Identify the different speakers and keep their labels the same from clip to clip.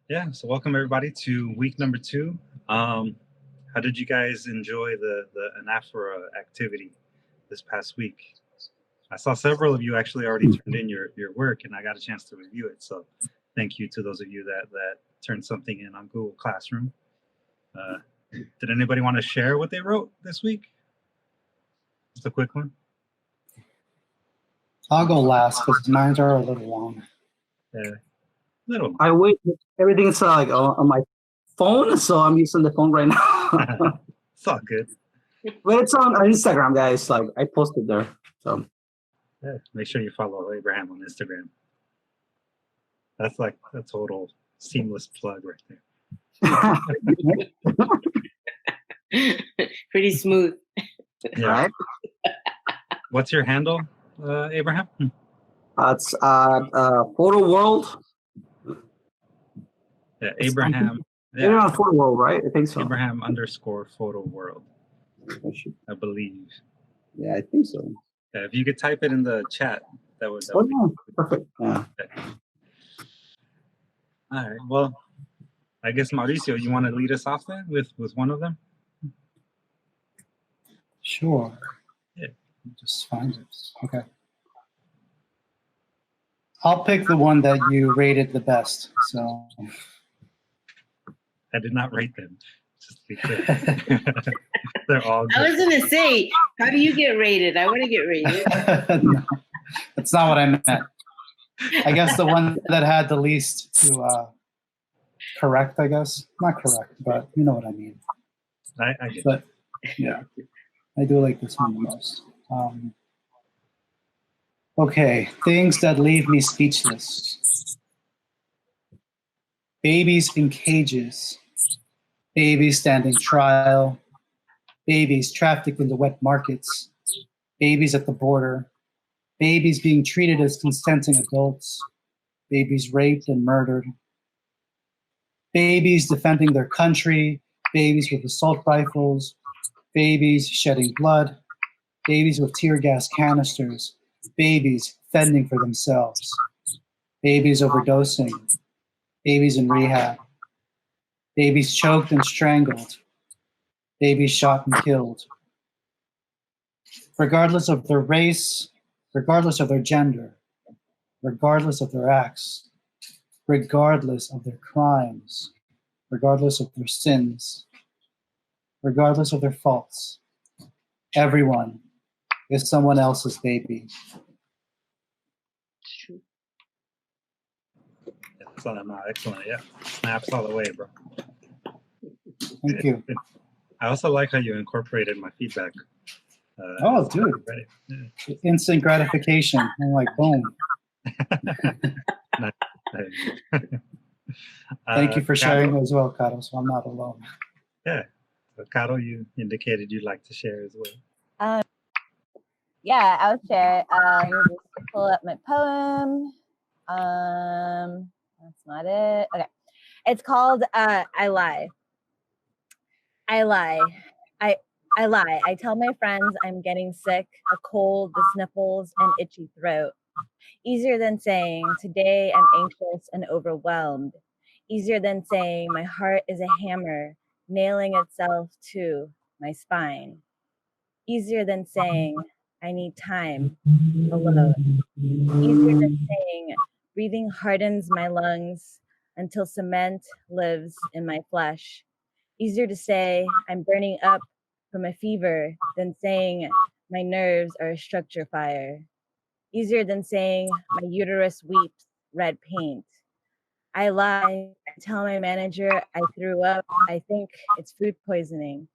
Speaker 1: Yeah, so welcome everybody to week number 2. How did you guys enjoy the Anaphora activity this past week? I saw several of you actually already turned in your work, and I got a chance to review it. So thank you to those of you that turned something in on Google Classroom. Did anybody want to share what they wrote this week? Just a quick one.
Speaker 2: I'll go last because mine are a little long.
Speaker 1: Yeah, little.
Speaker 3: I wait. Everything's like on my phone, so I'm using the phone right now.
Speaker 1: It's all good.
Speaker 3: But it's on Instagram, guys. Like I posted there. So
Speaker 1: yeah, make sure you follow Abraham on Instagram. That's like a total seamless plug right there.
Speaker 4: Pretty smooth.
Speaker 1: Yeah.
Speaker 3: Right.
Speaker 1: What's your handle, Abraham?
Speaker 3: It's Photo World.
Speaker 1: Yeah, Abraham.
Speaker 3: Yeah, on Photo World, right? I think so.
Speaker 1: Abraham _Photo World, I believe.
Speaker 3: Yeah, I think so.
Speaker 1: Yeah, if you could type it in the chat, that would.
Speaker 3: Oh, no. Perfect. Yeah.
Speaker 1: Okay. All right. Well, I guess Mauricio, you want to lead us off then with one of them?
Speaker 2: Sure.
Speaker 1: Yeah.
Speaker 2: Just find it. Okay. I'll pick the one that you rated the best. So
Speaker 1: I did not rate them. Just to be clear. They're all good.
Speaker 4: I was going to say, how do you get rated? I want to get rated.
Speaker 2: No, that's not what I meant. I guess the one that had the least to correct, I guess. Not correct, but you know what I mean.
Speaker 1: I get
Speaker 2: But yeah, I do like this one the most. Okay, things that leave me speechless. Babies in cages. Babies standing trial. Babies trafficked in the wet markets. Babies at the border. Babies being treated as consenting adults. Babies raped and murdered. Babies defending their country. Babies with assault rifles. Babies shedding blood. Babies with tear gas canisters. Babies fending for themselves. Babies overdosing. Babies in rehab. Babies choked and strangled. Babies shot and killed. Regardless of their race, regardless of their gender, regardless of their acts, regardless of their crimes, regardless of their sins, regardless of their faults, everyone is someone else's baby.
Speaker 1: Excellent. Yeah, snaps all the way, bro.
Speaker 2: Thank you.
Speaker 1: I also like how you incorporated my feedback.
Speaker 2: Oh, dude.
Speaker 1: Yeah.
Speaker 2: Instant gratification. I'm like, boom. Thank you for sharing as well, Caro, so I'm not alone.
Speaker 1: Yeah. So, Caro, you indicated you'd like to share as well.
Speaker 5: Yeah, I'll share. Just pull up my poem. That's not it. Okay. It's called I Lie. I lie. I lie. I tell my friends I'm getting sick, a cold, the sniffles, and itchy throat. Easier than saying, today I'm anxious and overwhelmed. Easier than saying, my heart is a hammer, nailing itself to my spine. Easier than saying, I need time alone. Easier than saying, breathing hardens my lungs until cement lives in my flesh. Easier to say, I'm burning up from a fever than saying, my nerves are a structure fire. Easier than saying, my uterus weeps red paint. I lie. I tell my manager I threw up. I think it's food poisoning.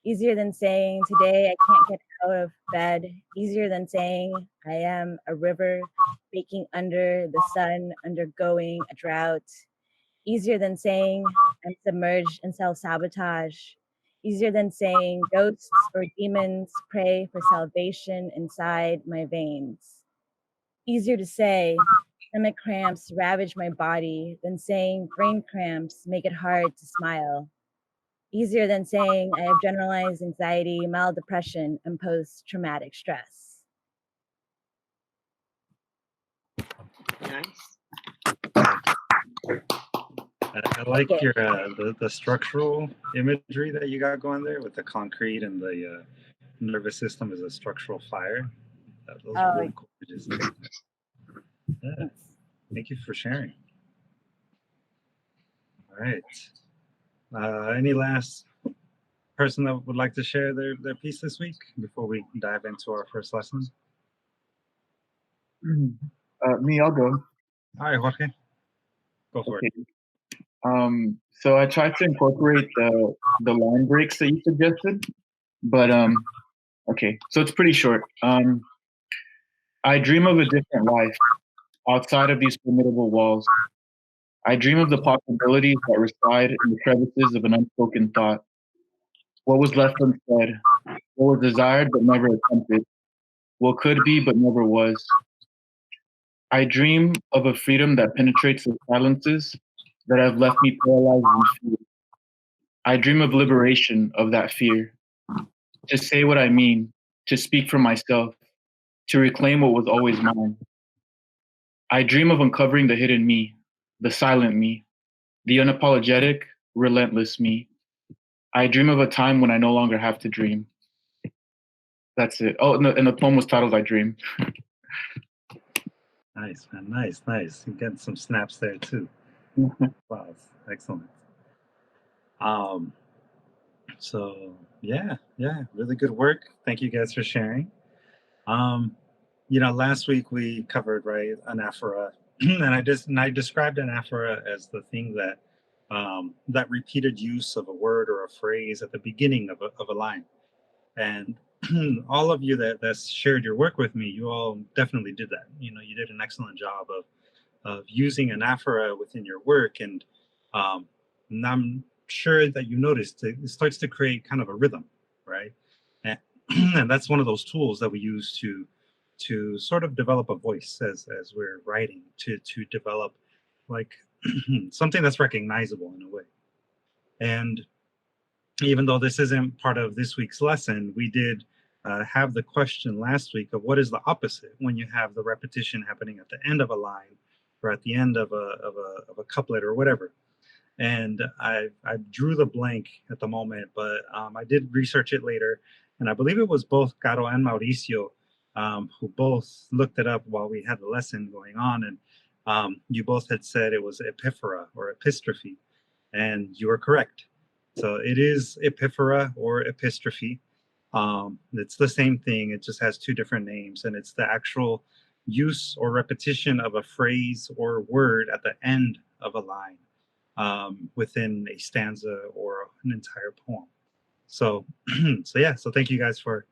Speaker 5: Easier than saying, today I can't get out of bed. Easier than saying, I am a river baking under the sun, undergoing a drought. Easier than saying, I'm submerged in self-sabotage. Easier than saying, ghosts or demons pray for salvation inside my veins. Easier to say, stomach cramps ravage my body than saying brain cramps make it hard to smile. Easier than saying I have generalized anxiety, mild depression, and post-traumatic stress.
Speaker 4: Nice.
Speaker 1: I like
Speaker 5: Okay.
Speaker 1: your the structural imagery that you got going there with the concrete and the nervous system as a structural fire. Those are really cool images. Yeah, thank you for sharing. All right. Any last person that would like to share their piece this week before we dive into our first lesson?
Speaker 6: Me, I'll go.
Speaker 1: All right, Jorge, go for it.
Speaker 6: So I tried to incorporate the line breaks that you suggested, but okay. So it's pretty short. I dream of a different life outside of these formidable walls. I dream of the possibilities that reside in the crevices of an unspoken thought. What was left unsaid, what was desired but never attempted, what could be but never was. I dream of a freedom that penetrates the silences that have left me paralyzed in fear. I dream of liberation of that fear, to say what I mean, to speak for myself, to reclaim what was always mine. I dream of uncovering the hidden me, the silent me, the unapologetic, relentless me. I dream of a time when I no longer have to dream. That's it. Oh, and the poem was titled I Dream.
Speaker 1: Nice, man. Nice. You get some snaps there too. Wow, excellent. So yeah, really good work. Thank you guys for sharing. Last week we covered, right, anaphora, and I described anaphora as the thing that that repeated use of a word or a phrase at the beginning of a line. And all of you that shared your work with me, you all definitely did that. You did an excellent job of using anaphora within your work, and I'm sure that you noticed it starts to create kind of a rhythm, right? And, and that's one of those tools that we use to sort of develop a voice as we're writing, to develop like something that's recognizable in a way. And even though this isn't part of this week's lesson, we did have the question last week of what is the opposite when you have the repetition happening at the end of a line or at the end of a couplet or whatever. And I drew the blank at the moment, but I did research it later, and I believe it was both Caro and Mauricio who both looked it up while we had the lesson going on, and you both had said it was epiphora or epistrophe, and you were correct. So it is epiphora or epistrophe. It's the same thing. It just has two different names, and it's the actual use or repetition of a phrase or word at the end of a line within a stanza or an entire poem. So, so thank you guys for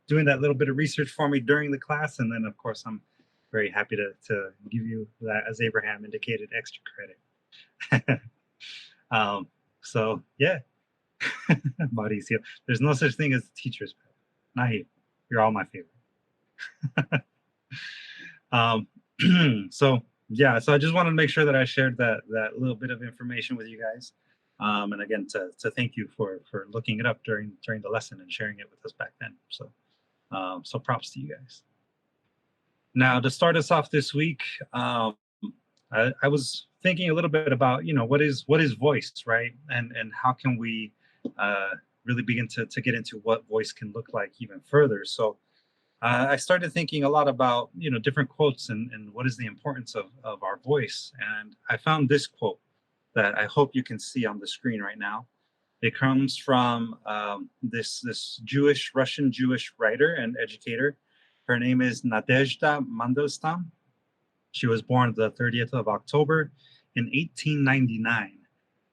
Speaker 1: doing that little bit of research for me during the class, and then of course I'm very happy to give you that, as Abraham indicated, extra credit. So yeah, Mauricio, there's no such thing as a teacher's pet. Not you. You're all my favorite. So yeah, so I just wanted to make sure that I shared that little bit of information with you guys, and again to thank you for looking it up during the lesson and sharing it with us back then. So so props to you guys. Now, to start us off this week, I was thinking a little bit about what is voice, right, and how can we really begin to get into what voice can look like even further. So I started thinking a lot about different quotes and what is the importance of our voice, and I found this quote that I hope you can see on the screen right now. It comes from this Russian Jewish writer and educator. Her name is Nadezhda Mandelstam. She was born the 30th of October in 1899,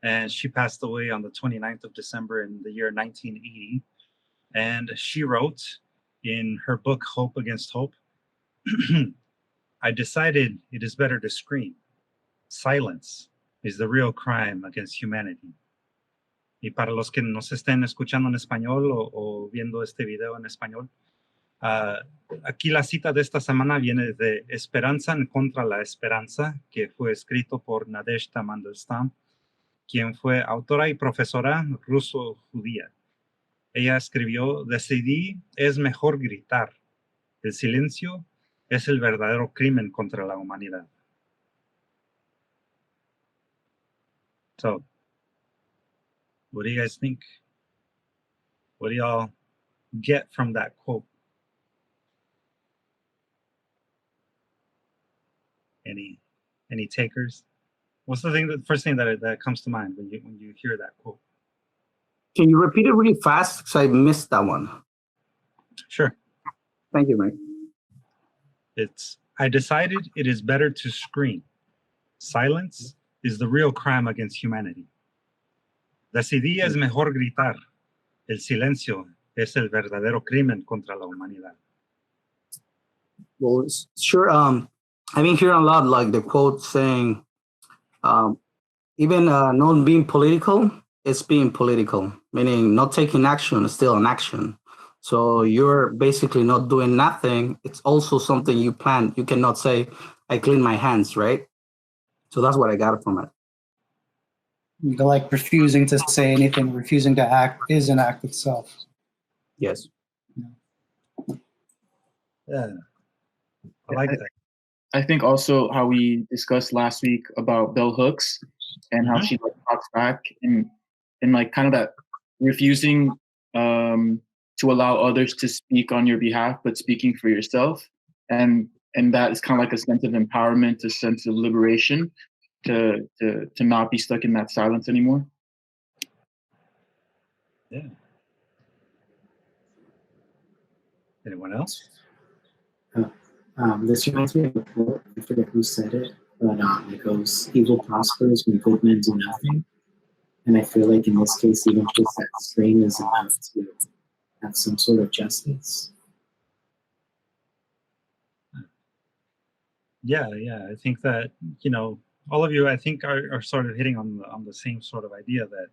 Speaker 1: and she passed away on the 29th of December in the year 1980. And she wrote in her book, Hope Against Hope, I decided it is better to scream. Silence is the real crime against humanity. Y para los que nos estén escuchando en español o viendo este video en español, aquí la cita de esta semana viene de Esperanza en contra la esperanza, que fue escrito por Nadezhda Mandelstam, quien fue autora y profesora ruso-judía. Ella escribió, decidí, es mejor gritar. El silencio es el verdadero crimen contra la humanidad. So, what do you guys think? What do y'all get from that quote? Any takers? What's the first thing that comes to mind when you hear that quote?
Speaker 3: Can you repeat it really fast? Because I missed that one.
Speaker 1: Sure.
Speaker 3: Thank you, Mike.
Speaker 1: It's, I decided it is better to scream. Silence is the real crime against humanity. Decidí es mejor gritar. El silencio es el verdadero crimen contra la humanidad.
Speaker 3: Well, sure. I've been hearing a lot like the quote saying, even not being political, it's being political, meaning not taking action is still an action. So you're basically not doing nothing. It's also something you plan. You cannot say, I clean my hands, right? So that's what I got from it.
Speaker 2: Like refusing to say anything, refusing to act is an act itself.
Speaker 3: Yes.
Speaker 1: Yeah, I like that.
Speaker 6: I think also how we discussed last week about bell hooks and how she like talks back and like kind of that refusing to allow others to speak on your behalf, but speaking for yourself. And that is kind of like a sense of empowerment, a sense of liberation to not be stuck in that silence anymore.
Speaker 1: Yeah. Anyone else?
Speaker 7: This reminds me of a quote. I forget who said it, but it goes, "Evil prospers when good men do nothing." And I feel like in this case, even just that strain is enough to have some sort of justice.
Speaker 1: Yeah. I think that, you know, all of you, I think, are sort of hitting on the same sort of idea that,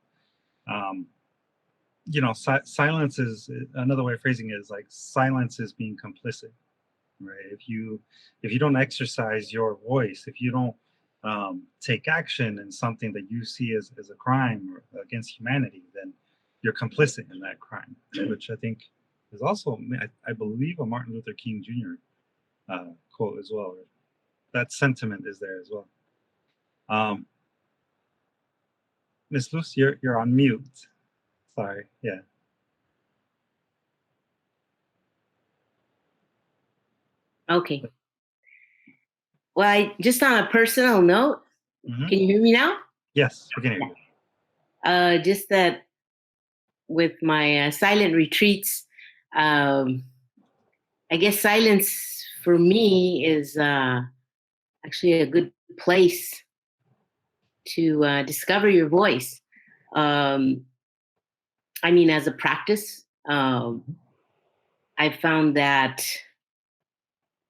Speaker 1: you know, silence is another way of phrasing it is like silence is being complicit, right? If you don't exercise your voice, if you don't take action in something that you see as a crime or against humanity, then you're complicit in that crime, which I think is also, I believe, a Martin Luther King Jr. Quote as well. That sentiment is there as well. Miss Luce, you're on mute. Sorry. Yeah.
Speaker 4: Okay. Well, just on a personal note, can you hear me now?
Speaker 1: Yes, we can hear you.
Speaker 4: Just that with my silent retreats, I guess silence for me is actually a good place to discover your voice. I mean, as a practice, I found that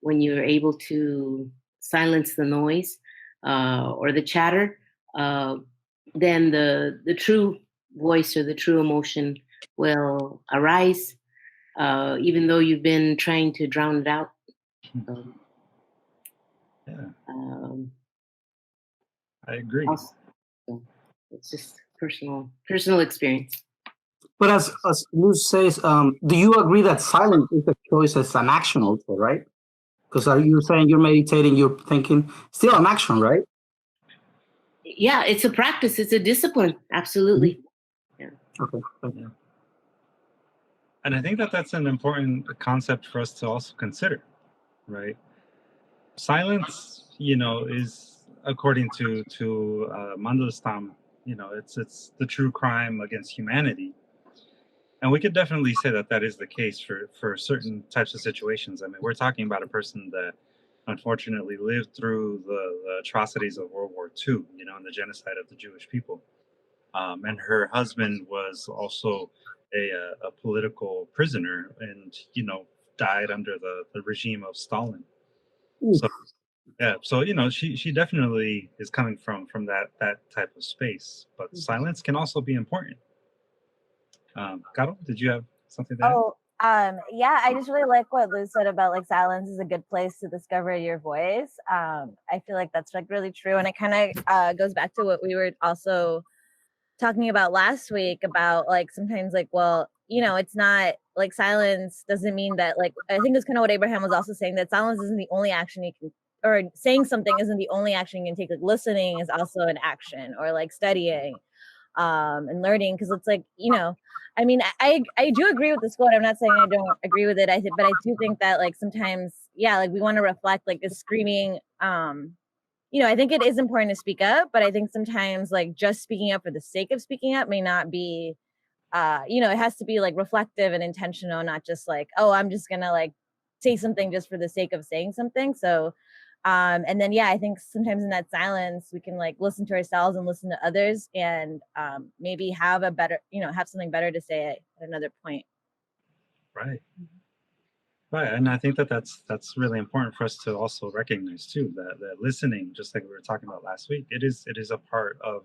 Speaker 4: when you're able to silence the noise or the chatter, then the true voice or the true emotion will arise, even though you've been trying to drown it out.
Speaker 1: I agree.
Speaker 4: So it's just personal experience.
Speaker 3: But as Luz says, do you agree that silence is a choice as an action also, right? Because are you saying you're meditating, you're thinking, still an action, right?
Speaker 4: Yeah, it's a practice. It's a discipline. Absolutely. Yeah.
Speaker 3: Okay.
Speaker 1: Yeah. And I think that that's an important concept for us to also consider, right? Silence, you know, is according to Mandelstam, you know, it's the true crime against humanity. And we could definitely say that that is the case for certain types of situations. I mean, we're talking about a person that unfortunately lived through the atrocities of World War II, you know, and the genocide of the Jewish people. And her husband was also a political prisoner and, you know, died under the regime of Stalin. So, yeah, so, you know, she definitely is coming from that type of space. But silence can also be important. Caro, did you have something to add?
Speaker 5: Yeah, I just really like what Lou said about like silence is a good place to discover your voice. I feel like that's like really true. And it kind of goes back to what we were also talking about last week about like sometimes like, well, you know, it's not like silence doesn't mean that like, I think it's kind of what Abraham was also saying, that silence isn't the only action you can or saying something isn't the only action you can take. Like listening is also an action, or like studying and learning, because it's like, you know, I mean, I do agree with this quote. I'm not saying I don't agree with it. But I do think that like sometimes, yeah, like we want to reflect like this screaming. You know, I think it is important to speak up, but I think sometimes like just speaking up for the sake of speaking up may not be. You know, it has to be like reflective and intentional, not just like, oh, I'm just gonna like say something just for the sake of saying something. So and then yeah, I think sometimes in that silence we can like listen to ourselves and listen to others, and maybe have a better, you know, have something better to say at another point.
Speaker 1: Right. Right, and I think that that's really important for us to also recognize too, that listening, just like we were talking about last week, it is a part of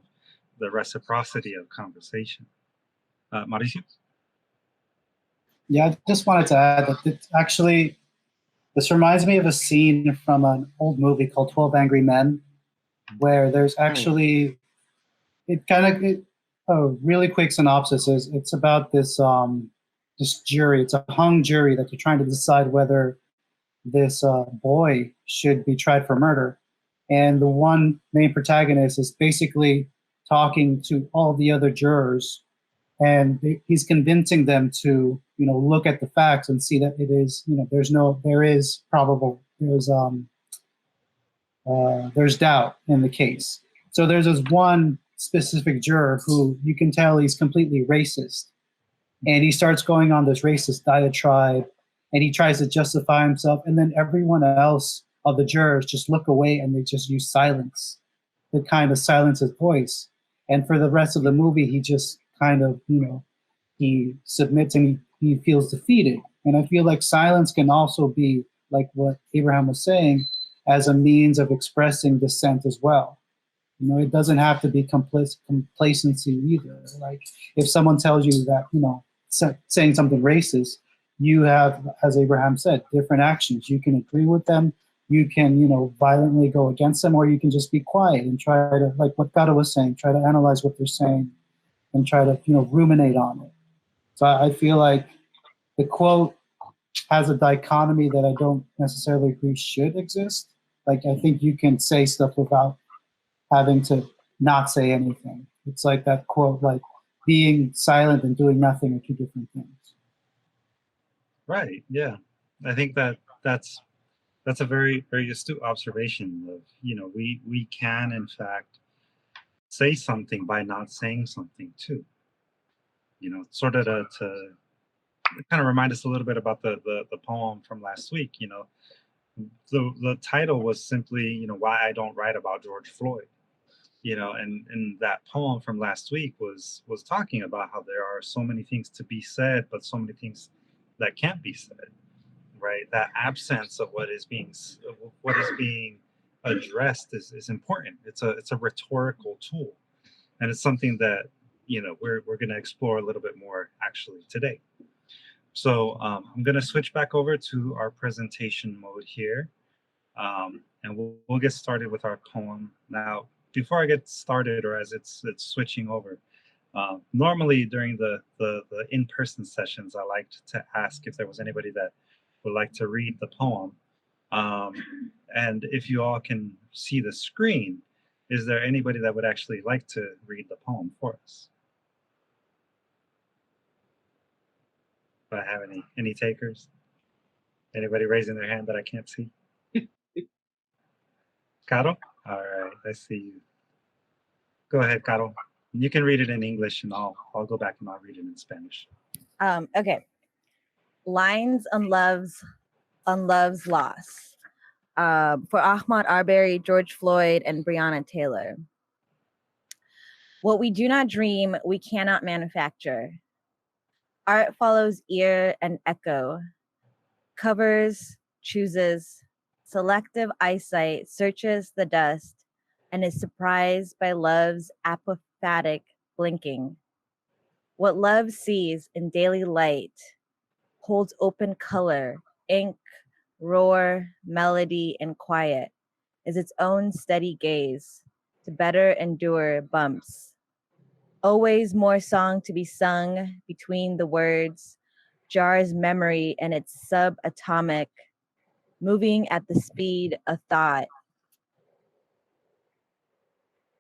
Speaker 1: the reciprocity of conversation. Mauricio?
Speaker 2: Yeah, I just wanted to add that actually, this reminds me of a scene from an old movie called 12 Angry Men, where there's actually, a really quick synopsis is it's about this jury. It's a hung jury that they're trying to decide whether this boy should be tried for murder. And the one main protagonist is basically talking to all the other jurors, and he's convincing them to, you know, look at the facts and see that it is, you know, there's doubt in the case. So there's this one specific juror who you can tell he's completely racist, and he starts going on this racist diatribe, and he tries to justify himself, and then everyone else of the jurors just look away and they just use silence to kind of silence his voice. And for the rest of the movie, he just kind of, you know, he submits and he feels defeated. And I feel like silence can also be, like what Abraham was saying, as a means of expressing dissent as well. You know, it doesn't have to be complacency either. Like if someone tells you that, you know, saying something racist, you have, as Abraham said, different actions. You can agree with them, you can, you know, violently go against them, or you can just be quiet and try to, like what Gato was saying, try to analyze what they're saying and try to, you know, ruminate on it. So I feel like the quote has a dichotomy that I don't necessarily agree should exist. Like I think you can say stuff without having to not say anything. It's like that quote, like being silent and doing nothing are two different things.
Speaker 1: Right. Yeah. I think that's a very, very astute observation of, you know, we can in fact say something by not saying something too. You know, sort of to kind of remind us a little bit about the poem from last week. You know, the title was simply, you know, why I don't write about George Floyd. You know, and that poem from last week was talking about how there are so many things to be said, but so many things that can't be said. Right, that absence of what is being addressed is important. It's a rhetorical tool, and it's something that, you know, we're going to explore a little bit more actually today. So I'm going to switch back over to our presentation mode here, and we'll get started with our poem. Now, before I get started, or as it's switching over, normally during the in-person sessions, I liked to ask if there was anybody that would like to read the poem. And if you all can see the screen, is there anybody that would actually like to read the poem for us? Do I have any takers? Anybody raising their hand that I can't see? Caro? All right, I see you. Go ahead, Caro. You can read it in English, and I'll go back and I'll read it in Spanish.
Speaker 5: Okay. Lines on love's loss. For Ahmaud Arbery, George Floyd, and Breonna Taylor. What we do not dream, we cannot manufacture. Art follows ear and echo. Covers, chooses, selective eyesight searches the dust and is surprised by love's apophatic blinking. What love sees in daily light holds open color, ink, roar, melody, and quiet is its own steady gaze to better endure bumps. Always more song to be sung between the words, jars memory and its subatomic, moving at the speed of thought,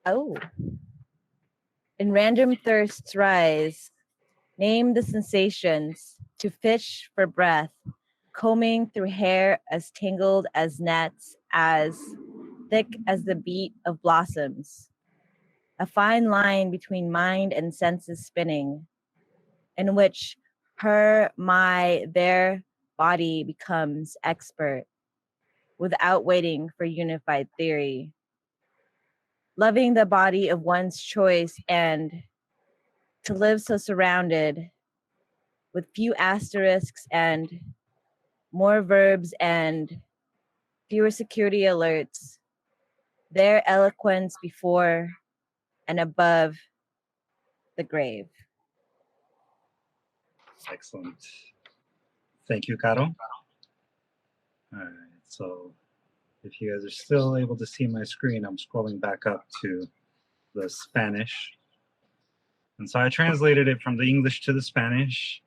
Speaker 5: Oh. In random thirsts rise, name the sensations, to fish for breath, combing through hair as tangled as nets, as thick as the beat of blossoms. A fine line between mind and senses spinning, in which her, my, their body becomes expert, without waiting for unified theory. Loving the body of one's choice and to live so surrounded with few asterisks and more verbs and fewer security alerts, their eloquence before and above the grave.
Speaker 1: Excellent. Thank you, Caro. All right, so if you guys are still able to see my screen, I'm scrolling back up to the Spanish. And so I translated it from the English to the Spanish.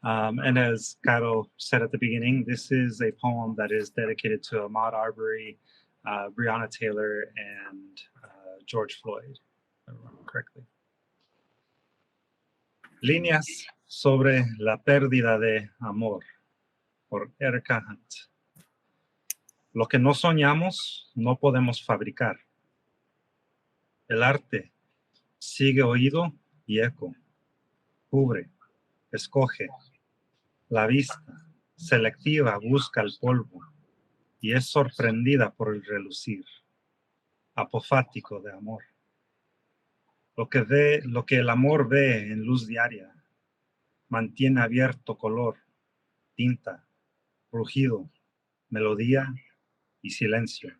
Speaker 1: And as Caro said at the beginning, this is a poem that is dedicated to Ahmaud Arbery, Breonna Taylor, and George Floyd, if I remember correctly. Líneas sobre la pérdida de amor, por Erika Hunt. Lo que no soñamos, no podemos fabricar. El arte sigue oído y eco, cubre, escoge. La vista selectiva busca el polvo y es sorprendida por el relucir apofático de amor. Lo que el amor ve en luz diaria, mantiene abierto color, tinta, rugido, melodía y silencio.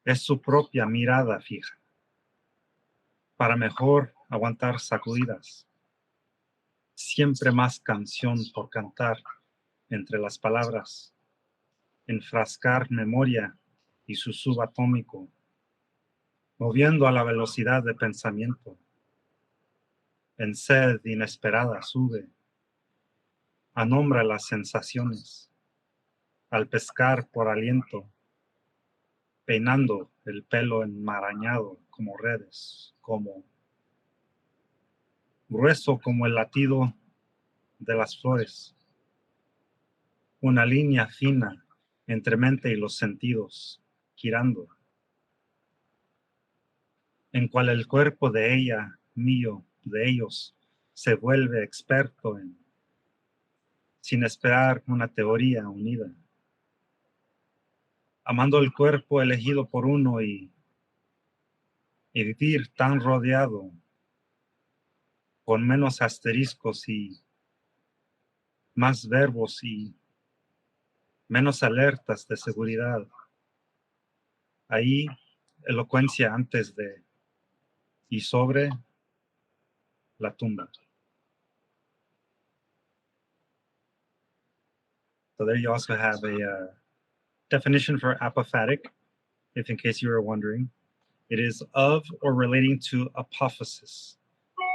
Speaker 1: Es su propia mirada fija, para mejor aguantar sacudidas. Siempre más canción por cantar entre las palabras, enfrascar memoria y su subatómico, moviendo a la velocidad de pensamiento. En sed inesperada sube, anombra las sensaciones, al pescar por aliento, peinando el pelo enmarañado como redes, como grueso como el latido de las flores, una línea fina entre mente y los sentidos, girando, en cual el cuerpo de ella, mío, de ellos, se vuelve experto en, sin esperar una teoría unida, amando el cuerpo elegido por uno y vivir tan rodeado, con menos asteriscos y más verbos y menos alertas de seguridad. Ahí, elocuencia antes de y sobre la tumba. So there you also have a definition for apophatic, if in case you were wondering. It is of or relating to apophasis,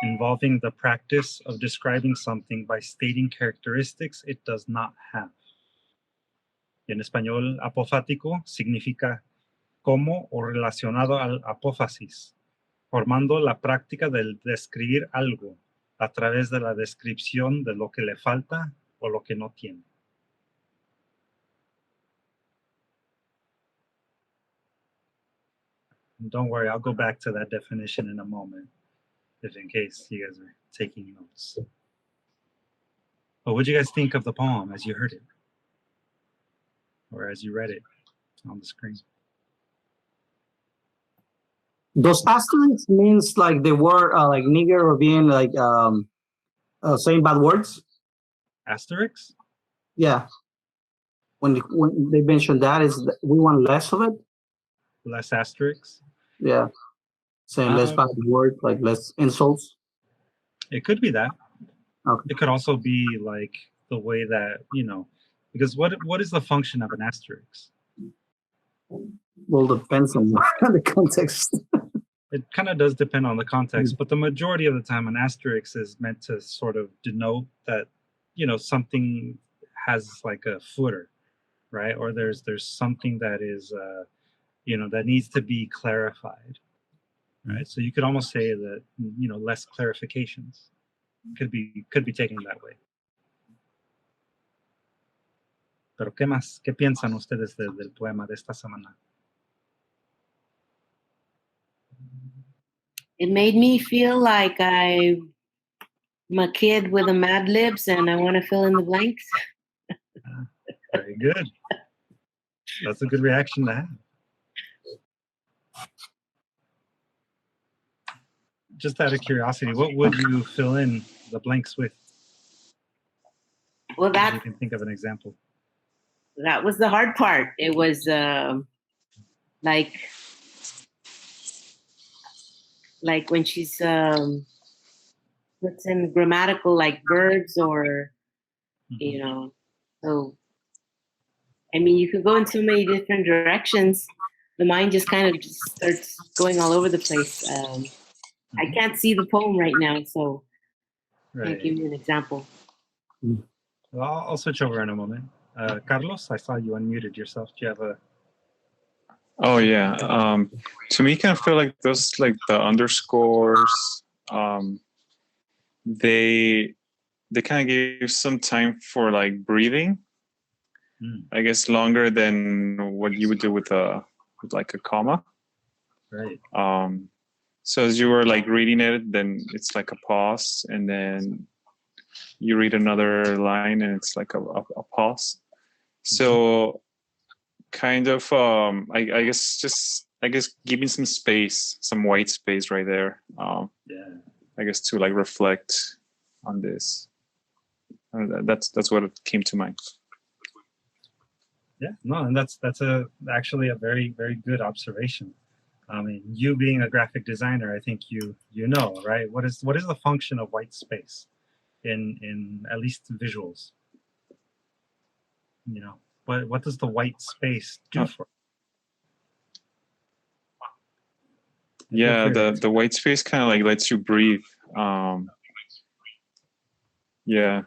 Speaker 1: involving the practice of describing something by stating characteristics it does not have. Y en español, apofático significa como o relacionado al apophasis, formando la práctica del describir algo a través de la descripción de lo que le falta o lo que no tiene. And don't worry, I'll go back to that definition in a moment, if in case you guys are taking notes. But what did you guys think of the poem as you heard it? Or as you read it on the screen?
Speaker 3: Those asterisks means like the word like nigger or being like saying bad words.
Speaker 1: Asterisks?
Speaker 3: Yeah. When they mention that, we want less of it.
Speaker 1: Less asterisks?
Speaker 3: Yeah. Saying less bad words, like less insults.
Speaker 1: It could be that.
Speaker 3: Okay.
Speaker 1: It could also be like the way that, you know, because what is the function of an asterisk?
Speaker 3: Well, depends on the context.
Speaker 1: It kind of does depend on the context, but the majority of the time an asterisk is meant to sort of denote that, you know, something has like a footer, right? Or there's something that is, you know, that needs to be clarified. right? So you could almost say that, less clarifications could be taken that way. Pero ¿qué más? ¿Qué piensan ustedes del poema de esta semana?
Speaker 4: It made me feel like I'm a kid with a Mad Libs and I want to fill in the blanks.
Speaker 1: Very good. That's a good reaction to have. Just out of curiosity, what would you fill in the blanks with?
Speaker 4: Well,
Speaker 1: If you can think of an example.
Speaker 4: that was the hard part. It was like when she's puts in grammatical like verbs or so I mean you could go in so many different directions. The mind just kind of just starts going all over the place. I can't see the poem right now, so I can't give you an example.
Speaker 1: Well, I'll switch over in a moment. Carlos, I saw you unmuted yourself. Do you have a...
Speaker 8: Oh yeah. To me, kind of feel like those, like the underscores, they kind of give some time for like breathing. I guess longer than what you would do with like a comma.
Speaker 1: Right.
Speaker 8: So as you were like reading it, then it's like a pause, and then you read another line, and it's like a pause. So kind of, I guess giving some space, some white space right there.
Speaker 1: Yeah.
Speaker 8: I guess to like reflect on this. That's what it came to mind.
Speaker 1: Yeah, no, and that's actually a very, very good observation. I mean, you being a graphic designer, I think you know, right? What is the function of white space in at least visuals? What does the white space do for?
Speaker 8: Yeah, the white space kind of like lets you breathe. It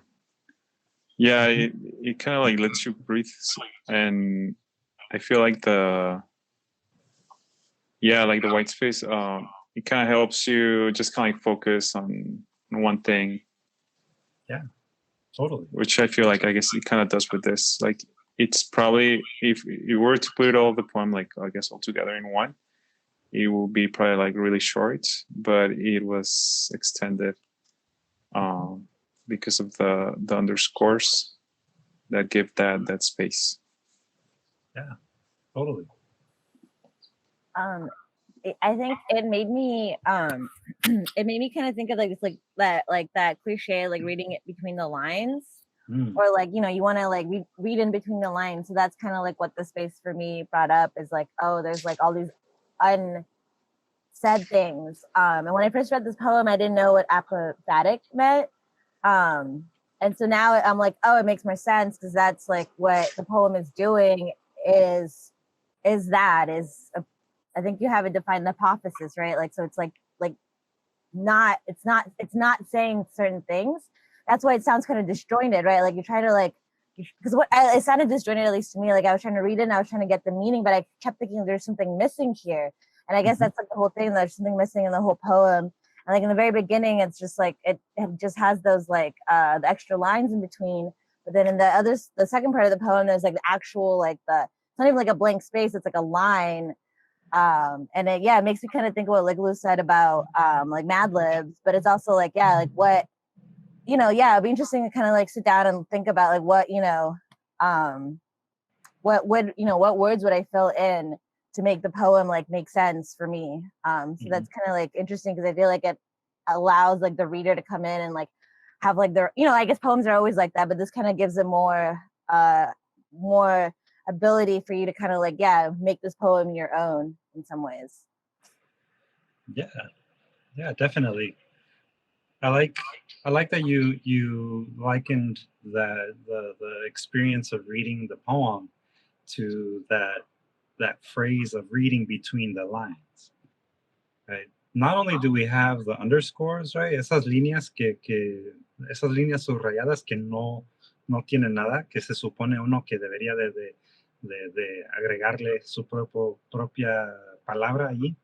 Speaker 8: kind of like lets you breathe, and I feel like the white space, it kind of helps you just kind of like focus on one thing.
Speaker 1: Yeah, totally.
Speaker 8: Which I feel like, I guess it kind of does with this. Like, it's probably, if you were to put all the poem, like, I guess all together in one, it will be probably like really short, but it was extended because of the underscores that give that space.
Speaker 1: Yeah, totally.
Speaker 5: I think it made me kind of think of that cliche, like reading it between the lines, or like, you want to like read in between the lines. So that's kind of like what the space for me brought up, is like, oh, there's like all these unsaid things. And when I first read this poem, I didn't know what apophatic meant. And so now I'm like, oh, it makes more sense, because that's like what the poem is doing I think you have it defined, the apophasis, right? Like, so it's like it's not saying certain things. That's why it sounds kind of disjointed, right? Like you're trying to like, because it sounded disjointed, at least to me. Like I was trying to read it and I was trying to get the meaning, but I kept thinking there's something missing here. And I guess that's like the whole thing. There's something missing in the whole poem. And like in the very beginning, it's just like it just has those like the extra lines in between. But then in the second part of the poem, there's like the actual like it's not even like a blank space. It's like a line. And it makes me kind of think of what like Lou said about like Mad Libs, but it's also like, like what, it'd be interesting to kind of like sit down and think about like what words would I fill in to make the poem like make sense for me. So that's kind of like interesting, because I feel like it allows like the reader to come in and like have like their, I guess poems are always like that, but this kind of gives them more ability for you to kind of like, make this poem your own in some ways.
Speaker 1: Yeah, definitely. I like that you likened the experience of reading the poem to that phrase of reading between the lines, right? Not only do we have the underscores, right? Esas líneas subrayadas que no tienen nada, que se supone uno que debería de agregarle su propia palabra allí.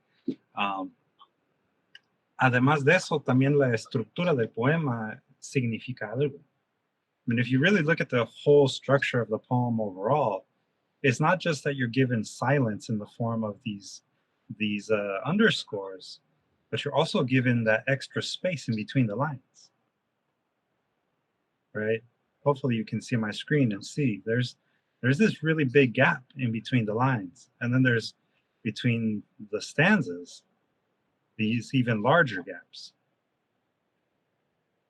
Speaker 1: además de eso, también la estructura del poema significa algo. I mean, if you really look at the whole structure of the poem overall, it's not just that you're given silence in the form of these underscores, but you're also given that extra space in between the lines, right? Hopefully you can see my screen and see there's this really big gap in between the lines, and then there's between the stanzas these even larger gaps.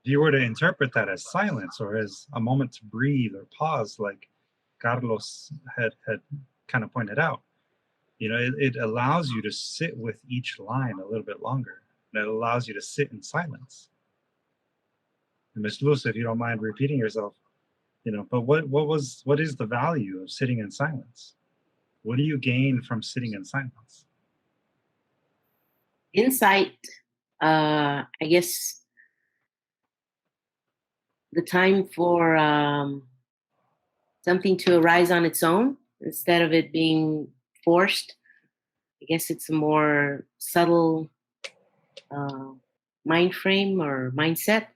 Speaker 1: If you were to interpret that as silence or as a moment to breathe or pause, like Carlos had kind of pointed out, you know, it allows you to sit with each line a little bit longer. And it allows you to sit in silence. And Ms. Luz, if you don't mind repeating yourself, you know, but what is the value of sitting in silence? What do you gain from sitting in silence?
Speaker 4: Insight, I guess the time for something to arise on its own instead of it being forced. I guess it's a more subtle mind frame or mindset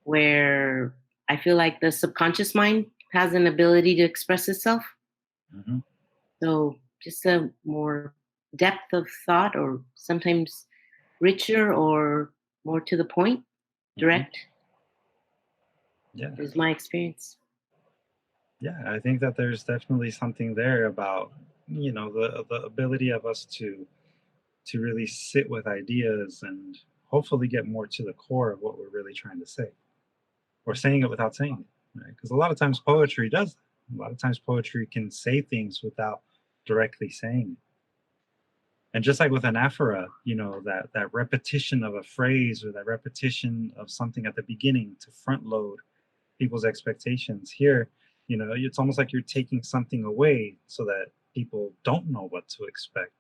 Speaker 4: where I feel like the subconscious mind has an ability to express itself.
Speaker 1: Mm-hmm.
Speaker 4: So just a more depth of thought, or sometimes richer or more to the point, direct.
Speaker 1: Yeah,
Speaker 4: is my experience.
Speaker 1: Yeah, I think that there's definitely something there about, you know, the ability of us to really sit with ideas and hopefully get more to the core of what we're really trying to say, or saying it without saying it, right? Because a lot of times poetry does that. A lot of times poetry can say things without directly saying it. And just like with anaphora, you know, that repetition of a phrase or that repetition of something at the beginning to front load people's expectations. Here, you know, it's almost like you're taking something away so that people don't know what to expect,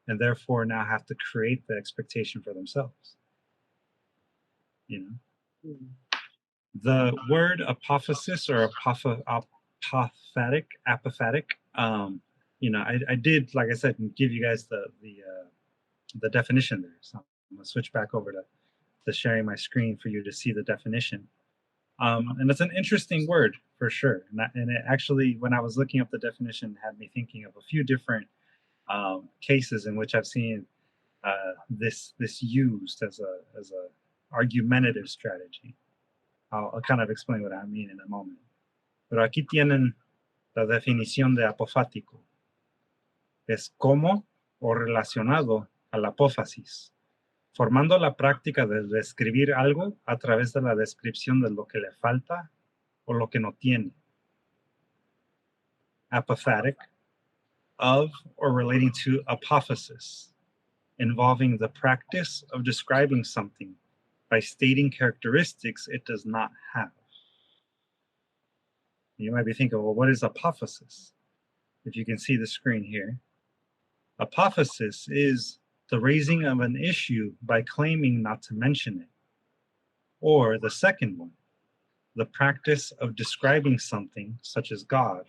Speaker 1: and therefore now have to create the expectation for themselves. You know, the word apophasis or apophatic, you know, I did, like I said, give you guys the definition there. So I'm gonna switch back over to sharing my screen for you to see the definition. And it's an interesting word for sure. And it actually, when I was looking up the definition, had me thinking of a few different cases in which I've seen this used as a argumentative strategy. I'll kind of explain what I mean in a moment. Pero aquí tienen la definición de apofático. Es como o relacionado a la apófasis, formando la práctica de describir algo a través de la descripción de lo que le falta o lo que no tiene. Apophatic, of or relating to apophasis, involving the practice of describing something by stating characteristics it does not have. You might be thinking, well, what is apophasis? If you can see the screen here, apophasis is the raising of an issue by claiming not to mention it. Or the second one, the practice of describing something, such as God,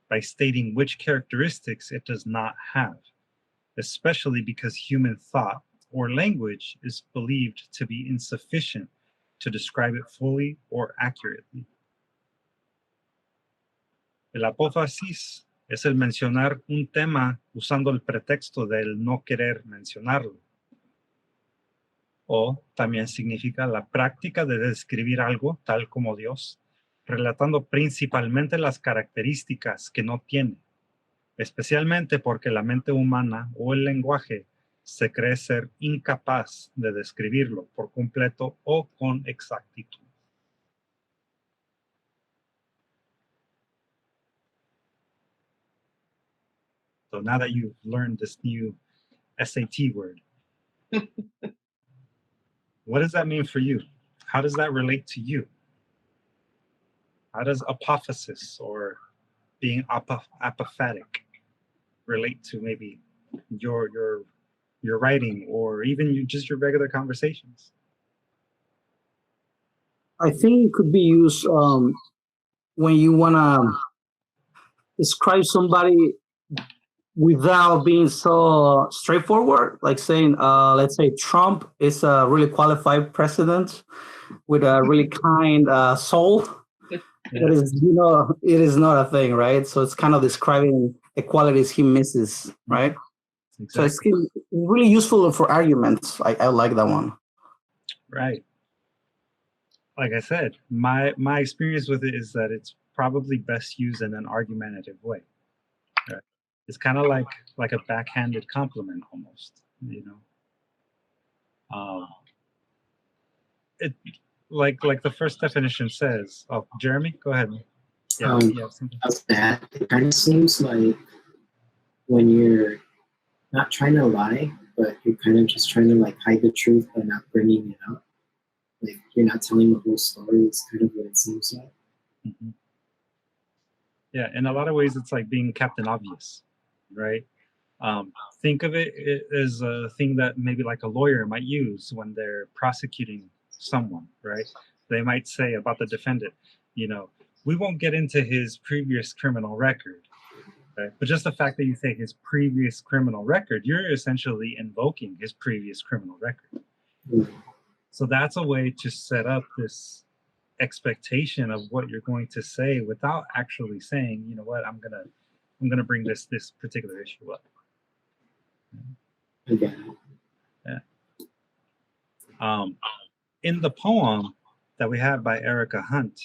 Speaker 1: by stating which characteristics it does not have, especially because human thought or language is believed to be insufficient to describe it fully or accurately. El apophasis es el mencionar un tema usando el pretexto del no querer mencionarlo. O también significa la práctica de describir algo tal como Dios, relatando principalmente las características que no tiene, especialmente porque la mente humana o el lenguaje se cree ser incapaz de describirlo por completo o con exactitud. So now that you've learned this new SAT word, what does that mean for you? How does that relate to you? How does apophasis or being apophatic relate to maybe your writing or even just your regular conversations?
Speaker 3: I think it could be used when you want to describe somebody without being so straightforward, like saying, let's say Trump is a really qualified president with a really kind soul. It is, it is not a thing, right? So it's kind of describing the qualities he misses, right?
Speaker 1: Exactly.
Speaker 3: So it's really useful for arguments. I like that one.
Speaker 1: Right. Like I said, my experience with it is that it's probably best used in an argumentative way. Right? It's kind of like a backhanded compliment almost, It like the first definition says. Oh, Jeremy, go ahead. Yeah, you have something.
Speaker 7: How's that? It kind of seems like when you're not trying to lie, but you're kind of just trying to like hide the truth by not bringing it up. Like you're not telling the whole story. It's kind of what it seems like.
Speaker 1: Mm-hmm. Yeah, in a lot of ways, it's like being Captain Obvious, right? Think of it as a thing that maybe like a lawyer might use when they're prosecuting someone, right? They might say about the defendant, we won't get into his previous criminal record, right? But just the fact that you say his previous criminal record, you're essentially invoking his previous criminal record.
Speaker 7: Mm-hmm.
Speaker 1: So that's a way to set up this expectation of what you're going to say without actually saying, you know what, I'm gonna bring this particular issue up.
Speaker 7: Okay.
Speaker 1: Yeah. In the poem that we have by Erica Hunt,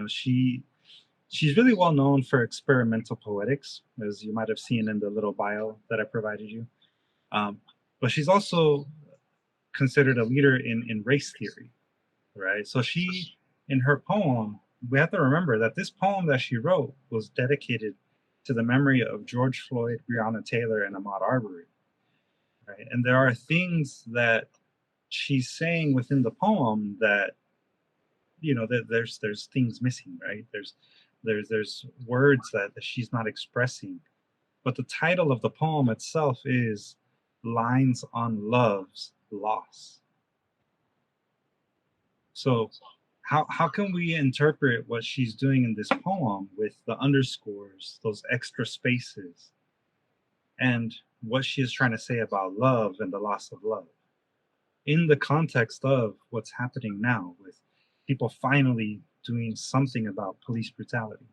Speaker 1: she's really well known for experimental poetics, as you might have seen in the little bio that I provided you. But she's also considered a leader in race theory, right? So she, in her poem, we have to remember that this poem that she wrote was dedicated to the memory of George Floyd, Breonna Taylor, and Ahmaud Arbery, right? And there are things that she's saying within the poem that, that there's things missing, right? There's words that she's not expressing. But the title of the poem itself is Lines on Love's Loss. So how can we interpret what she's doing in this poem with the underscores, those extra spaces, and what she is trying to say about love and the loss of love in the context of what's happening now with people finally doing something about police brutality?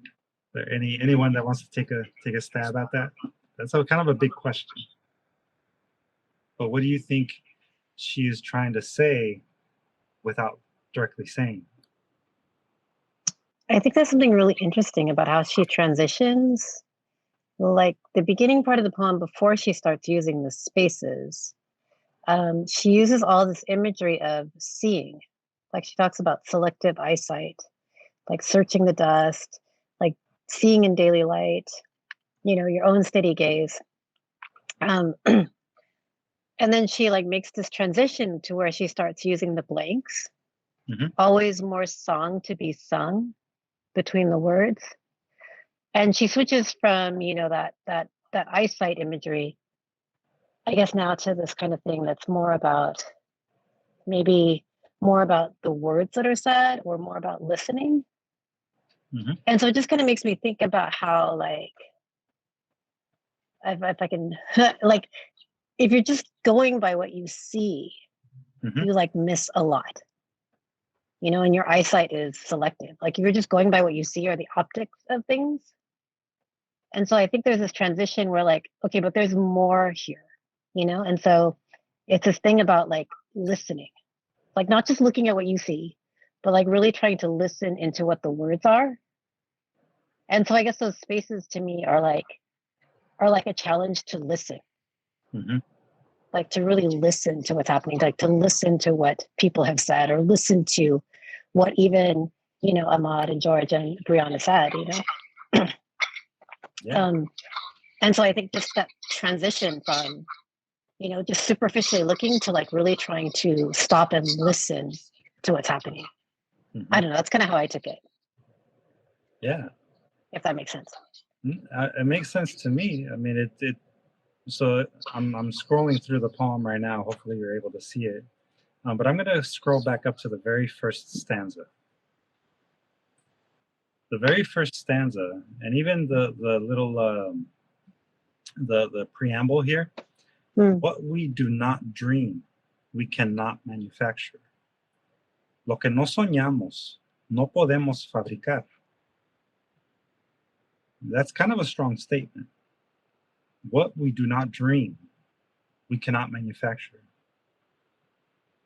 Speaker 1: Is there anyone that wants to take a stab at that? That's kind of a big question. But what do you think she is trying to say without directly saying?
Speaker 9: I think there's something really interesting about how she transitions. Like the beginning part of the poem, before she starts using the spaces, she uses all this imagery of seeing. Like she talks about selective eyesight, like searching the dust, like seeing in daily light, your own steady gaze. And then she like makes this transition to where she starts using the blanks.
Speaker 1: Mm-hmm.
Speaker 9: Always more song to be sung between the words. And she switches from, that eyesight imagery, I guess, now to this kind of thing that's more about maybe more about the words that are said or more about listening.
Speaker 1: Mm-hmm.
Speaker 9: And so it just kind of makes me think about how, like, if I can, like, if you're just going by what you see,
Speaker 1: Mm-hmm.
Speaker 9: you like miss a lot, and your eyesight is selective. Like if you're just going by what you see or the optics of things. And so I think there's this transition where like, okay, but there's more here, and so it's this thing about like listening, like not just looking at what you see, but like really trying to listen into what the words are. And so I guess those spaces to me are like a challenge to listen.
Speaker 1: Mm-hmm.
Speaker 9: Like to really listen to what's happening, like to listen to what people have said or listen to what even, Ahmaud and George and Breonna said,
Speaker 1: Yeah.
Speaker 9: And so I think just that transition from, just superficially looking to like really trying to stop and listen to what's happening.
Speaker 1: Mm-hmm.
Speaker 9: I don't know. That's kind of how I took it.
Speaker 1: Yeah.
Speaker 9: If that makes sense.
Speaker 1: It makes sense to me. I mean, it. So I'm scrolling through the poem right now. Hopefully you're able to see it. But I'm going to scroll back up to the very first stanza. the very first stanza, and even the little the preamble here, what we do not dream, we cannot manufacture. Lo que no soñamos, no podemos fabricar. That's kind of a strong statement. What we do not dream, we cannot manufacture.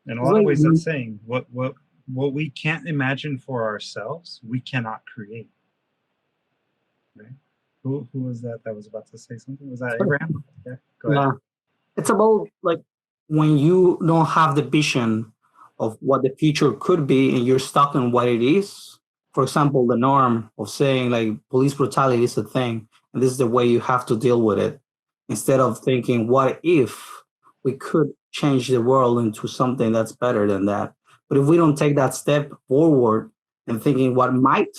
Speaker 1: In a lot of ways, that's saying what we can't imagine for ourselves, we cannot create. Right? Who was that was about to say something? Was that Abraham? Yeah, go ahead.
Speaker 3: Yeah. It's about like when you don't have the vision of what the future could be and you're stuck on what it is. For example, the norm of saying like police brutality is a thing and this is the way you have to deal with it. Instead of thinking, what if we could change the world into something that's better than that? But if we don't take that step forward and thinking what might,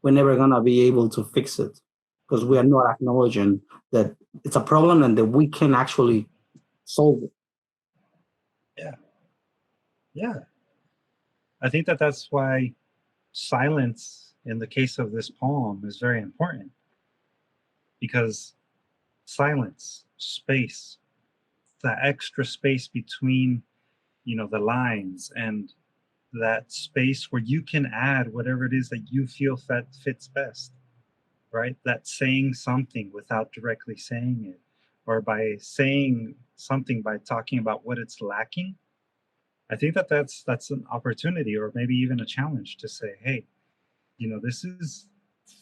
Speaker 3: we're never gonna be able to fix it because we are not acknowledging that it's a problem and that we can actually solve it.
Speaker 1: Yeah. I think that's why silence in the case of this poem is very important, because silence, space, that extra space between, the lines, and that space where you can add whatever it is that you feel fits best, right? That saying something without directly saying it, or by saying something by talking about what it's lacking. I think that's an opportunity, or maybe even a challenge, to say, hey, this is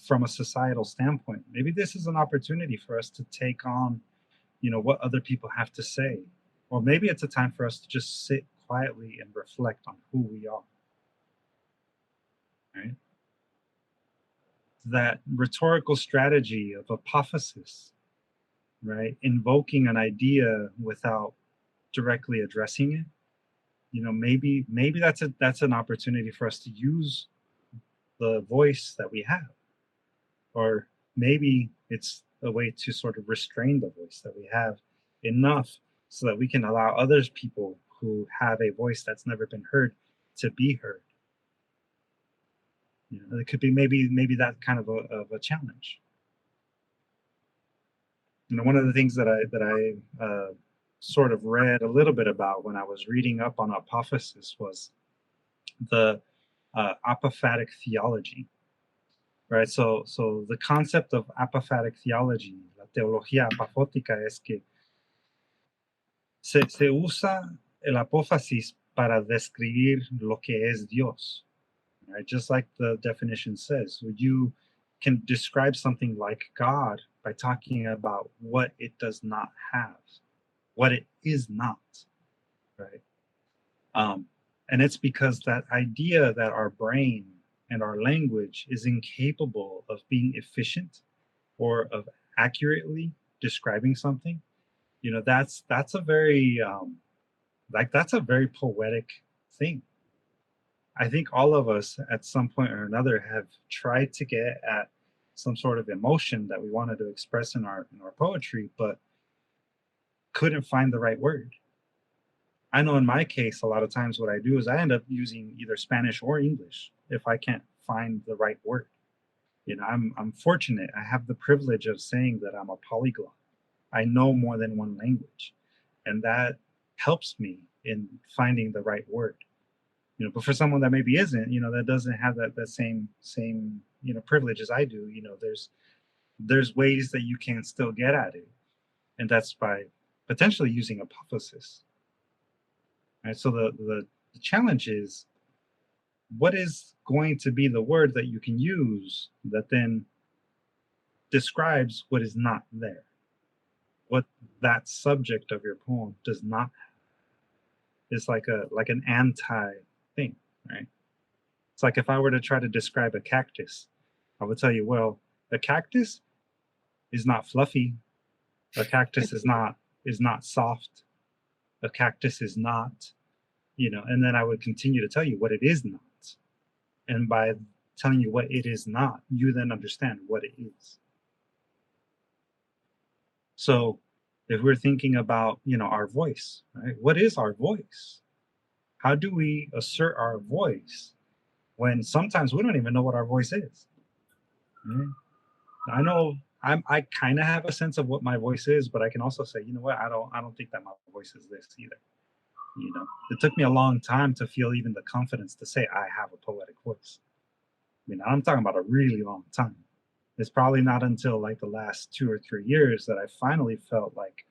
Speaker 1: from a societal standpoint. Maybe this is an opportunity for us to take on, what other people have to say. Or maybe it's a time for us to just sit quietly and reflect on who we are. Right? That rhetorical strategy of apophasis, right? Invoking an idea without directly addressing it. Maybe that's an opportunity for us to use the voice that we have. Or maybe it's a way to sort of restrain the voice that we have enough so that we can allow other people who have a voice that's never been heard to be heard. It could be maybe that kind of a challenge. One of the things that I sort of read a little bit about when I was reading up on apophasis was the apophatic theology, right? So the concept of apophatic theology, la teología apofática, es que se usa el apophasis para describir lo que es Dios, right? Just like the definition says, you can describe something like God by talking about what it does not have, what it is not, right? And it's because that idea that our brain and our language is incapable of being efficient or of accurately describing something, that's a very that's a very poetic thing. I think all of us at some point or another have tried to get at some sort of emotion that we wanted to express in our poetry, but couldn't find the right word. I know in my case, a lot of times what I do is I end up using either Spanish or English if I can't find the right word. I'm fortunate. I have the privilege of saying that I'm a polyglot. I know more than one language, and that helps me in finding the right word. But for someone that maybe isn't, that doesn't have that same privilege as I do, there's ways that you can still get at it, and that's by potentially using apophasis. Right? So the challenge is, what is going to be the word that you can use that then describes what is not there, what that subject of your poem does not have? It's like an anti thing, right? It's like if I were to try to describe a cactus, I would tell you, well, a cactus is not fluffy. A cactus is not soft. A cactus is not, and then I would continue to tell you what it is not. And by telling you what it is not, you then understand what it is. So if we're thinking about, our voice, right? What is our voice? How do we assert our voice when sometimes we don't even know what our voice is? Right? I know I kind of have a sense of what my voice is, but I can also say, you know what, I don't think that my voice is this either. You know, it took me a long time to feel even the confidence to say I have a poetic voice. I mean, I'm talking about a really long time. It's probably not until like the last 2 or 3 years that I finally felt like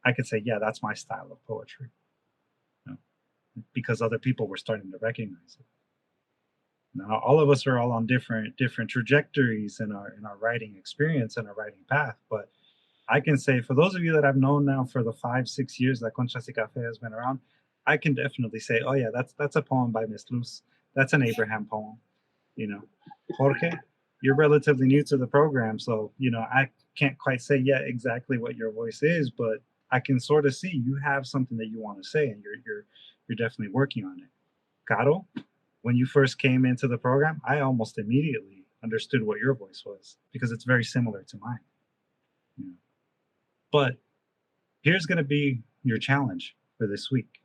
Speaker 1: I could say, yeah, that's my style of poetry. You know, because other people were starting to recognize it. Now, all of us are all on different trajectories in our writing experience and our writing path. But I can say, for those of you that I've known now for the 5-6 years that Conchas y Café has been around, I can definitely say, oh yeah, that's a poem by Miss Luz. That's an Abraham poem. You know, Jorge, you're relatively new to the program, so you know I can't quite say yet exactly what your voice is, but I can sort of see you have something that you want to say, and you're definitely working on it. Caro, when you first came into the program, I almost immediately understood what your voice was because it's very similar to mine. You know. But here's going to be your challenge for this week.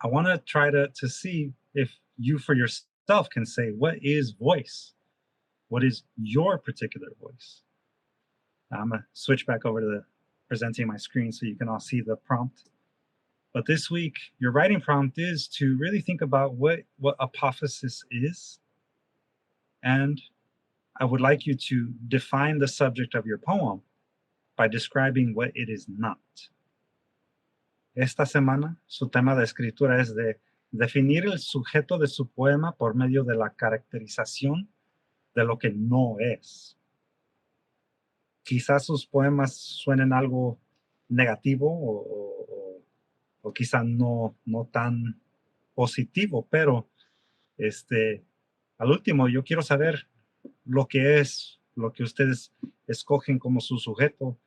Speaker 1: I want to try to see if you for yourself can say, what is voice? What is your particular voice? I'm going to switch back over to the presenting my screen so you can all see the prompt. But this week, your writing prompt is to really think about what apophasis is. And I would like you to define the subject of your poem by describing what it is not. Esta semana, su tema de escritura es de definir el sujeto de su poema por medio de la caracterización de lo que no es. Quizás sus poemas suenen algo negativo o quizá no tan positivo, pero al último yo quiero saber lo que es lo que ustedes escogen como su sujeto,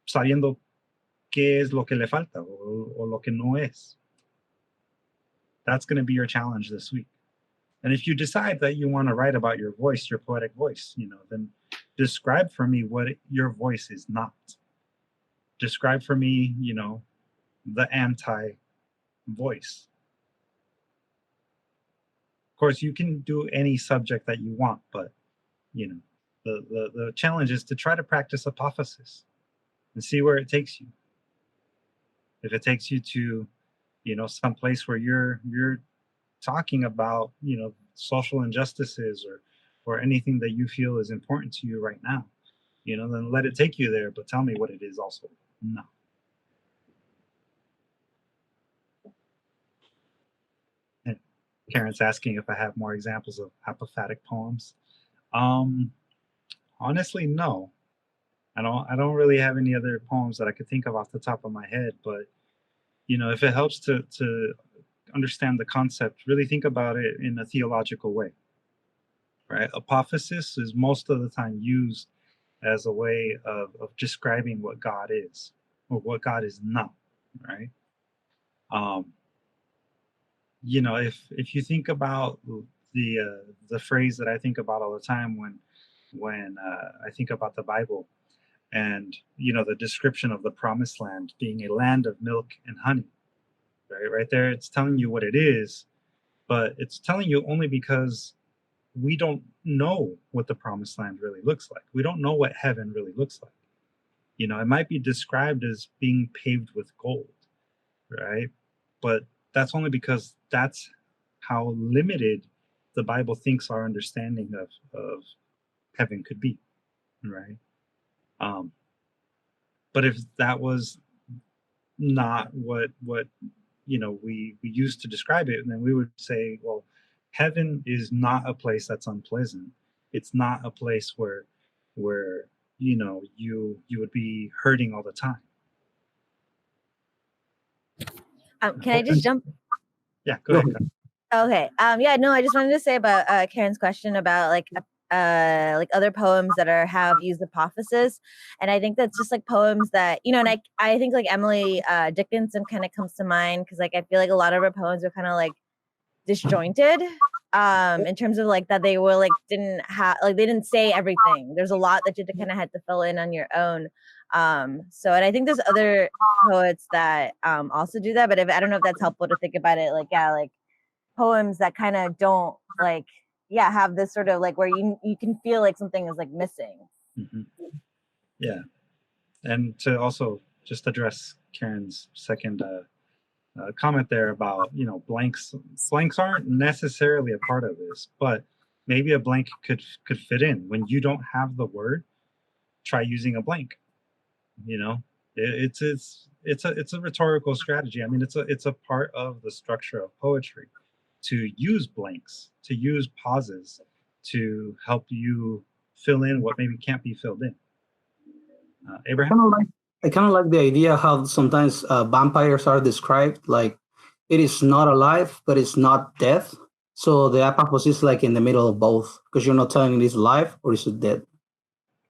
Speaker 1: sabiendo qué es lo que le falta o lo que no es. That's going to be your challenge this week. And if you decide that you want to write about your voice, your poetic voice, you know, then describe for me what your voice is not. Describe for me, you know, the anti-voice. Of course, you can do any subject that you want, but, you know, the challenge is to try to practice apophasis and see where it takes you. If it takes you to, you know, some place where you're talking about, you know, social injustices or anything that you feel is important to you right now, you know, then let it take you there, but tell me what it is also not. And Karen's asking if I have more examples of apophatic poems. Honestly, no. I don't really have any other poems that I could think of off the top of my head, but you know, if it helps to understand the concept, really think about it in a theological way. Right? Apophasis is most of the time used as a way of describing what God is or what God is not, right? You know, if you think about the phrase that I think about all the time when I think about the Bible and, you know, the description of the promised land being a land of milk and honey, right there, it's telling you what it is, but it's telling you only because we don't know what the promised land really looks like. We don't know what heaven really looks like. You know, it might be described as being paved with gold, right? But that's only because that's how limited the Bible thinks our understanding of heaven could be, right? But if that was not what you know we used to describe it, then we would say, well, heaven is not a place that's unpleasant. It's not a place where you know you would be hurting all the time.
Speaker 5: Can I just jump?
Speaker 1: Yeah, go ahead.
Speaker 5: Okay. Yeah, no, I just wanted to say about Karen's question about like other poems that have used apophasis, and I think that's just like poems that, you know, and I think like Emily Dickinson kind of comes to mind because like I feel like a lot of her poems are kind of like disjointed in terms of like that they were like didn't have like they didn't say everything. There's a lot that you kind of had to fill in on your own. So and I think there's other poets that also do that, but I don't know if that's helpful to think about it like, yeah, like poems that kind of don't like yeah, have this sort of like where you can feel like something is like missing.
Speaker 1: Mm-hmm. Yeah. And to also just address Karen's second comment there about, you know, blanks aren't necessarily a part of this, but maybe a blank could fit in. When you don't have the word, try using a blank. You know, it's a rhetorical strategy. I mean, it's a part of the structure of poetry to use blanks, to use pauses to help you fill in what maybe can't be filled in. Abraham?
Speaker 3: I kind of like the idea how sometimes vampires are described like it is not alive, but it's not death. So the apophasis is like in the middle of both because you're not telling it is alive or is it dead.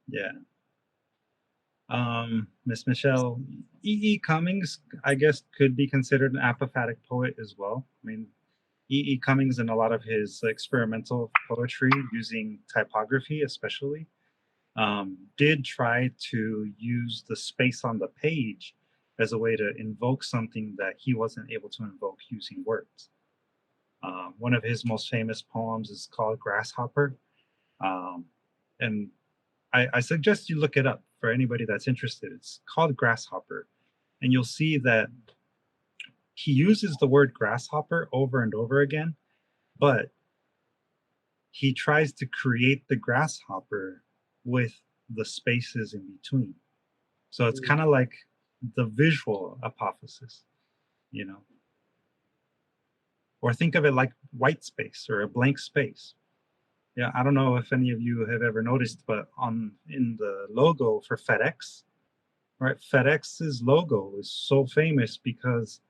Speaker 1: Yeah. Miss Michelle, E.E. Cummings, I guess, could be considered an apophatic poet as well. I mean, E.E. Cummings in a lot of his experimental poetry using typography especially, did try to use the space on the page as a way to invoke something that he wasn't able to invoke using words. One of his most famous poems is called Grasshopper. And I suggest you look it up for anybody that's interested. It's called Grasshopper. And you'll see that he uses the word grasshopper over and over again, but he tries to create the grasshopper with the spaces in between. So it's kind of like the visual apophasis, you know? Or think of it like white space or a blank space. Yeah, I don't know if any of you have ever noticed, but in the logo for FedEx, right? FedEx's logo is so famous because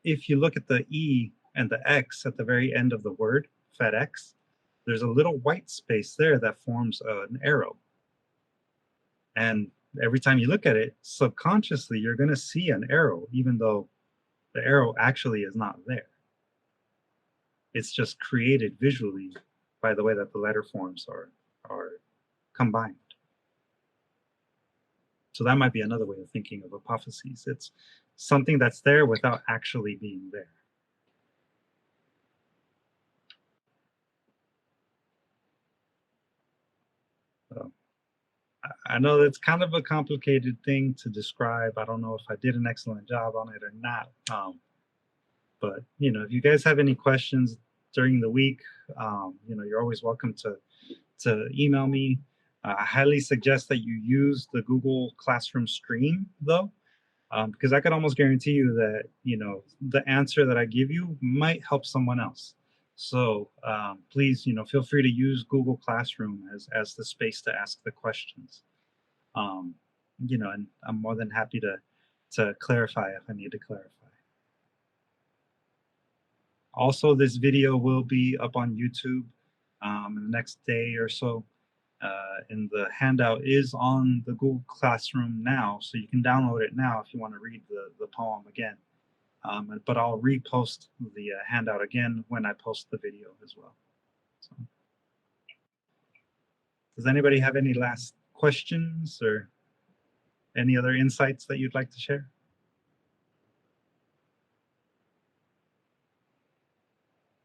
Speaker 1: if you look at the E and the X at the very end of the word FedEx, there's a little white space there that forms an arrow. And every time you look at it, subconsciously, you're going to see an arrow, even though the arrow actually is not there. It's just created visually by the way that the letter forms are combined. So that might be another way of thinking of apophases. It's something that's there without actually being there. So I know that's kind of a complicated thing to describe. I don't know if I did an excellent job on it or not. But you know, if you guys have any questions during the week, you know, you're always welcome to email me. I highly suggest that you use the Google Classroom stream though, because I could almost guarantee you that, you know, the answer that I give you might help someone else. So please, you know, feel free to use Google Classroom as the space to ask the questions. You know, and I'm more than happy to clarify if I need to clarify. Also, this video will be up on YouTube in the next day or so. And the handout is on the Google Classroom now, so you can download it now if you want to read the poem again. But I'll repost the handout again when I post the video as well. So, does anybody have any last questions or any other insights that you'd like to share?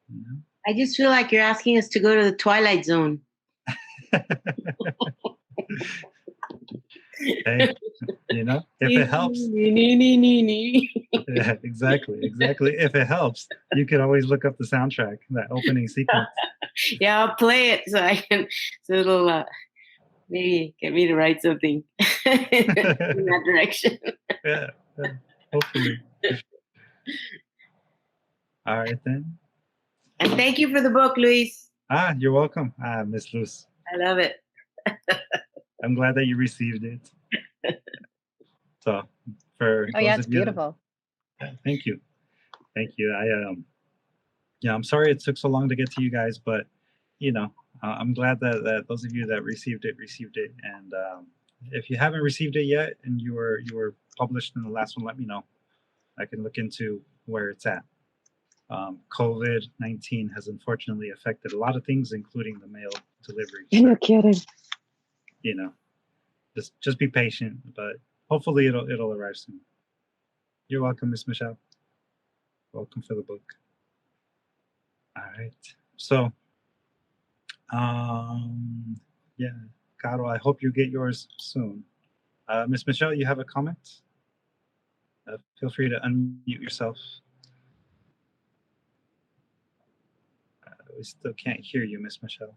Speaker 1: No?
Speaker 4: I just feel like you're asking us to go to the Twilight Zone.
Speaker 1: Hey, you know, if it helps. Yeah, exactly. If it helps, you can always look up the soundtrack, that opening sequence.
Speaker 4: Yeah, I'll play it so it'll maybe get me to write something in that direction.
Speaker 1: Yeah, hopefully. All right then.
Speaker 4: And thank you for the book, Luis.
Speaker 1: You're welcome, Miss Luz.
Speaker 4: I love it.
Speaker 1: I'm glad that you received it. So, for
Speaker 9: Oh yeah, it's beautiful.
Speaker 1: Thank you. Yeah, I'm sorry it took so long to get to you guys, but you know, I'm glad that those of you that received it. And if you haven't received it yet, and you were published in the last one, let me know. I can look into where it's at. COVID-19 has unfortunately affected a lot of things, including the mail delivery.
Speaker 9: You're kidding.
Speaker 1: You know, just be patient, but hopefully it'll arrive soon. You're welcome, Miss Michelle. Welcome for the book. All right. So Yeah, Caro, I hope you get yours soon. Miss Michelle, you have a comment? Feel free to unmute yourself. We still can't hear you, Miss Michelle.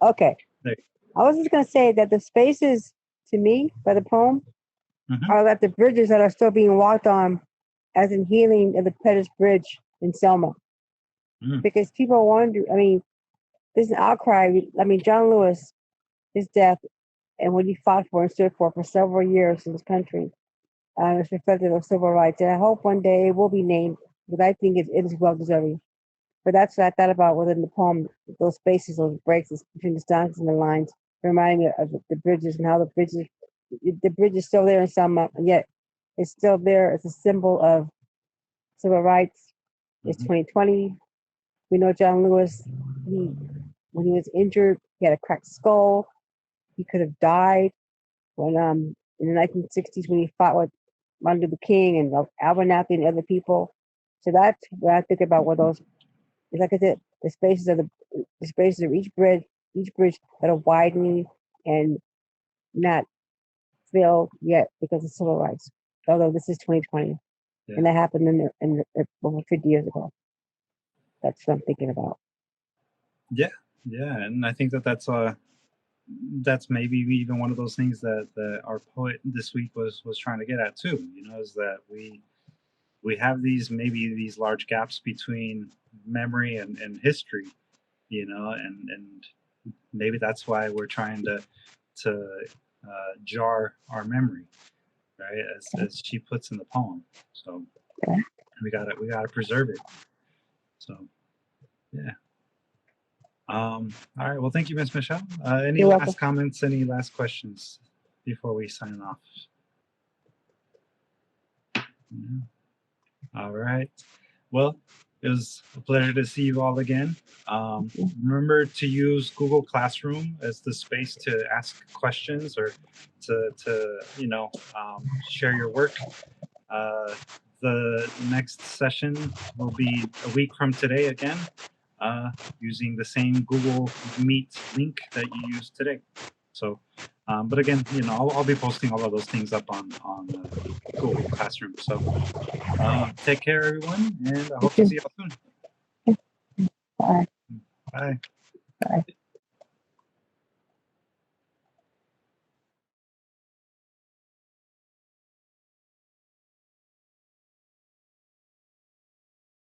Speaker 10: Okay.
Speaker 1: There.
Speaker 10: I was just going to say that the spaces, to me, by the poem, are like the bridges that are still being walked on, as in Healing of the Pettus Bridge in Selma. Because people wonder, I mean, there's an outcry. I mean, John Lewis, his death, and what he fought for and stood for several years in this country, it's reflective of civil rights. And I hope one day it will be named, because I think it is well deserving. But that's what I thought about within the poem, those spaces, those breaks between the stanzas and the lines, reminding me of the bridges and how the bridge is still there in Selma, and yet it's still there as a symbol of civil rights. It's 2020. We know John Lewis, when he was injured, he had a cracked skull. He could have died when in the 1960s when he fought with Martin Luther King and Abernathy and other people. So that's what I think about what those, like I said, the spaces of each bridge that are widening and not filled yet because of civil rights. Although this is 2020, and that happened in over 50 years ago. That's what I'm thinking about.
Speaker 1: Yeah, and I think that's maybe even one of those things that our poet this week was trying to get at too. You know, is that we have these large gaps between memory and history. You know, and maybe that's why we're trying to jar our memory, right? As she puts in the poem. So we gotta preserve it. So yeah. All right. Well, thank you, Ms. Michelle. Any
Speaker 10: You're
Speaker 1: last
Speaker 10: welcome.
Speaker 1: comments? Any last questions before we sign off? No. All right. Well, it was a pleasure to see you all again. Remember to use Google Classroom as the space to ask questions or to share your work. The next session will be a week from today again, using the same Google Meet link that you used today. So, but again, I'll be posting all of those things up on Google Classroom. So, take care, everyone, and I hope to see you all soon.
Speaker 10: Bye.
Speaker 1: Bye.
Speaker 10: Bye.